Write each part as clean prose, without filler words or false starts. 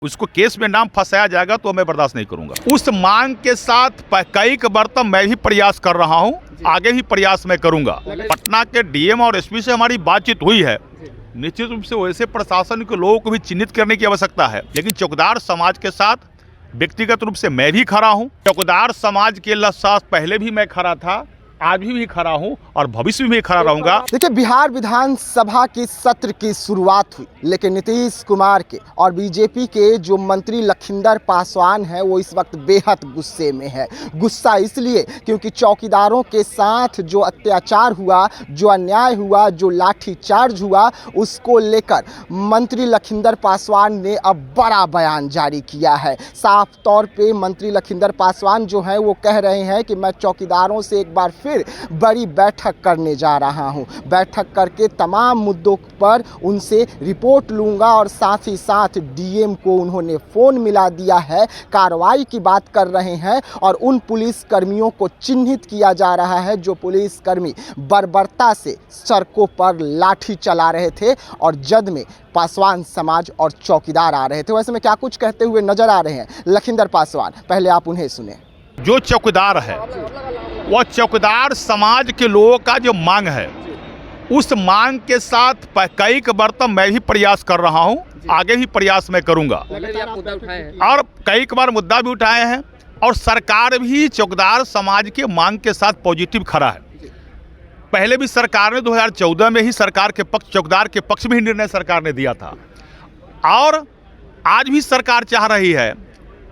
उसको केस में नाम फंसाया जाएगा तो मैं बर्दाश्त नहीं करूंगा। उस मांग के साथ कई बार तक मैं भी प्रयास कर रहा हूं, आगे भी प्रयास मैं करूंगा। पटना के डीएम और एसपी से हमारी बातचीत हुई है। निश्चित रूप से वैसे प्रशासन के लोगों को भी चिन्हित करने की आवश्यकता है, लेकिन चौकीदार समाज के साथ व्यक्तिगत रूप से मैं भी खड़ा हूं। चौकीदार समाज के साथ पहले भी मैं खड़ा था, आज भी खड़ा हूं और भविष्य में भी खड़ा रहूंगा। देखिए, बिहार विधानसभा की सत्र की शुरुआत हुई, लेकिन नीतीश कुमार के और बीजेपी के जो मंत्री लखिंदर पासवान है वो इस वक्त बेहद गुस्से में है। गुस्सा इसलिए क्योंकि चौकीदारों के साथ जो अत्याचार हुआ, जो अन्याय हुआ, जो लाठीचार्ज हुआ, उसको लेकर मंत्री लखिंदर पासवान ने अब बड़ा बयान जारी किया है। साफ तौर पे मंत्री लखिंदर पासवान जो है वो कह रहे हैं कि मैं चौकीदारों से एक बार फिर बड़ी बैठक करने जा रहा हूं। बैठक करके तमाम मुद्दों पर उनसे रिपोर्ट लूंगा और साथ ही साथ डीएम को उन्होंने फोन मिला दिया है। कार्रवाई की बात कर रहे हैं और उन पुलिस कर्मियों को चिन्हित किया जा रहा है जो पुलिस कर्मी बर्बरता से सड़कों पर लाठी चला रहे थे और जद में पासवान समाज और चौकीदार आ रहे थे। वैसे में क्या कुछ कहते हुए नजर आ रहे हैं लखिंदर पासवान, पहले आप उन्हें सुने। जो चौकीदार है वह चौकीदार समाज के लोगों का जो मांग है, उस मांग के साथ कई बार तक मैं भी प्रयास कर रहा हूं, आगे भी प्रयास मैं करूंगा। और कई बार मुद्दा भी उठाए हैं और सरकार भी चौकीदार समाज के मांग के साथ पॉजिटिव खड़ा है। पहले भी सरकार ने 2014 में ही सरकार के पक्ष, चौकीदार के पक्ष में ही निर्णय सरकार ने दिया था और आज भी सरकार चाह रही है।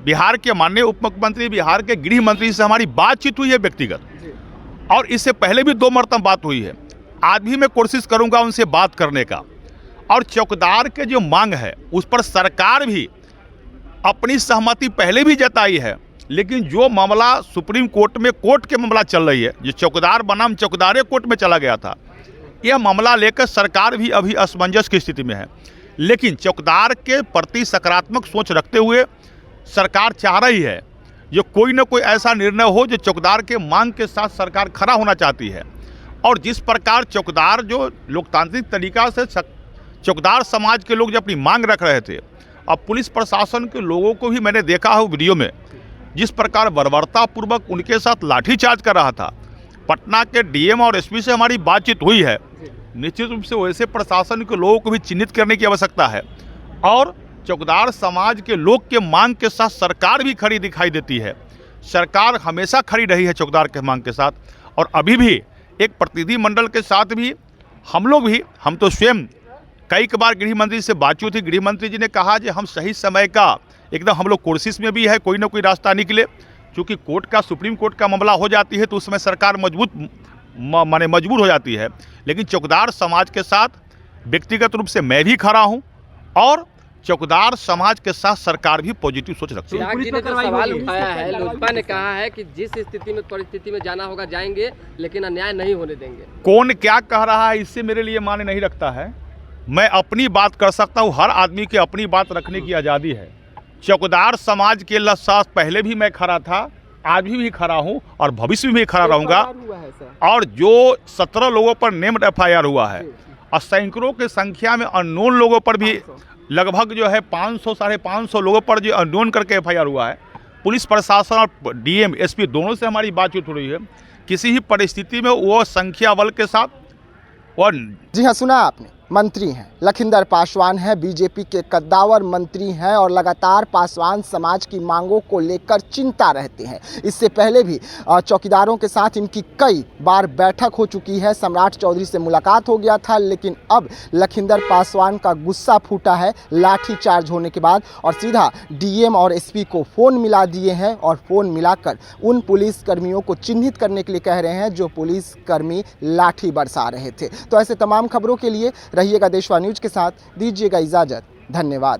बिहार के माननीय उप मुख्यमंत्री, बिहार के गृह मंत्री से हमारी बातचीत हुई है व्यक्तिगत, और इससे पहले भी 2 मरतबा बात हुई है। आज भी मैं कोशिश करूंगा उनसे बात करने का। और चौकीदार के जो मांग है उस पर सरकार भी अपनी सहमति पहले भी जताई है, लेकिन जो मामला सुप्रीम कोर्ट में कोर्ट के मामला चल रही है, जो चौकीदार बनाम चौकीदारे कोर्ट में चला गया था, यह मामला लेकर सरकार भी अभी असमंजस की स्थिति में है। लेकिन चौकीदार के प्रति सकारात्मक सोच रखते हुए सरकार चाह रही है जो कोई ना कोई ऐसा निर्णय हो जो चौकीदार के मांग के साथ सरकार खड़ा होना चाहती है। और जिस प्रकार चौकीदार जो लोकतांत्रिक तरीका से चौकीदार समाज के लोग जो अपनी मांग रख रहे थे, अब पुलिस प्रशासन के लोगों को भी मैंने देखा है वीडियो में, जिस प्रकार बर्बरतापूर्वक उनके साथ लाठीचार्ज कर रहा था। पटना के डीएम और एसपी से हमारी बातचीत हुई है। निश्चित रूप से वैसे प्रशासन के लोगों को भी चिन्हित करने की आवश्यकता है और चौकीदार समाज के लोग के मांग के साथ सरकार भी खड़ी दिखाई देती है। सरकार हमेशा खड़ी रही है चौकीदार के मांग के साथ, और अभी भी एक प्रतिनिधि मंडल के साथ भी हम तो स्वयं कई बार गृह मंत्री से बातचीत हुई। गृह मंत्री जी ने कहा कि हम सही समय का एकदम हम लोग कोशिश में भी है, कोई ना कोई रास्ता निकले। क्योंकि कोर्ट का, सुप्रीम कोर्ट का मामला हो जाती है तो उसमें सरकार मजबूर हो जाती है। लेकिन चौकीदार समाज के साथ व्यक्तिगत रूप से मैं भी खड़ा हूँ और चौकीदार समाज के साथ सरकार भी पॉजिटिव सोच रखती है। जी ने जो सवाल उठाया है, लोजपा ने कहा है कि जिस स्थिति में परिस्थिति में जाना होगा जाएंगे, लेकिन अन्याय नहीं होने देंगे। कौन क्या कह रहा है इससे मेरे लिए माने नहीं रखता है। मैं अपनी बात कर सकता हूँ, हर आदमी की अपनी बात रखने की आज़ादी है। चौकीदार समाज के साथ पहले भी मैं खड़ा था, आज भी खड़ा हूँ और भविष्य में भी खड़ा रहूँगा। और जो 17 लोगों पर नेम्ड FIR हुआ है और सैकड़ों की संख्या में अननोन लोगों पर भी लगभग जो है 500 साढ़े 500 लोगों पर जो अननोन करके FIR हुआ है। पुलिस प्रशासन और डीएम एसपी दोनों से हमारी बातचीत हो रही है। किसी भी परिस्थिति में वो संख्या बल के साथ जी हाँ, सुना आपने, मंत्री हैं लखिंदर पासवान हैं, बीजेपी के कद्दावर मंत्री हैं और लगातार पासवान समाज की मांगों को लेकर चिंता रहते हैं। इससे पहले भी चौकीदारों के साथ इनकी कई बार बैठक हो चुकी है। सम्राट चौधरी से मुलाकात हो गया था, लेकिन अब लखिंदर पासवान का गुस्सा फूटा है लाठीचार्ज होने के बाद और सीधा डीएम और एसपी को फ़ोन मिला दिए हैं और फ़ोन मिलाकर उन पुलिस कर्मियों को चिन्हित करने के लिए कह रहे हैं जो पुलिस कर्मी लाठी बरसा रहे थे। तो ऐसे तमाम खबरों के लिए रहिएगा देशवा न्यूज के साथ। दीजिएगा इजाज़त, धन्यवाद।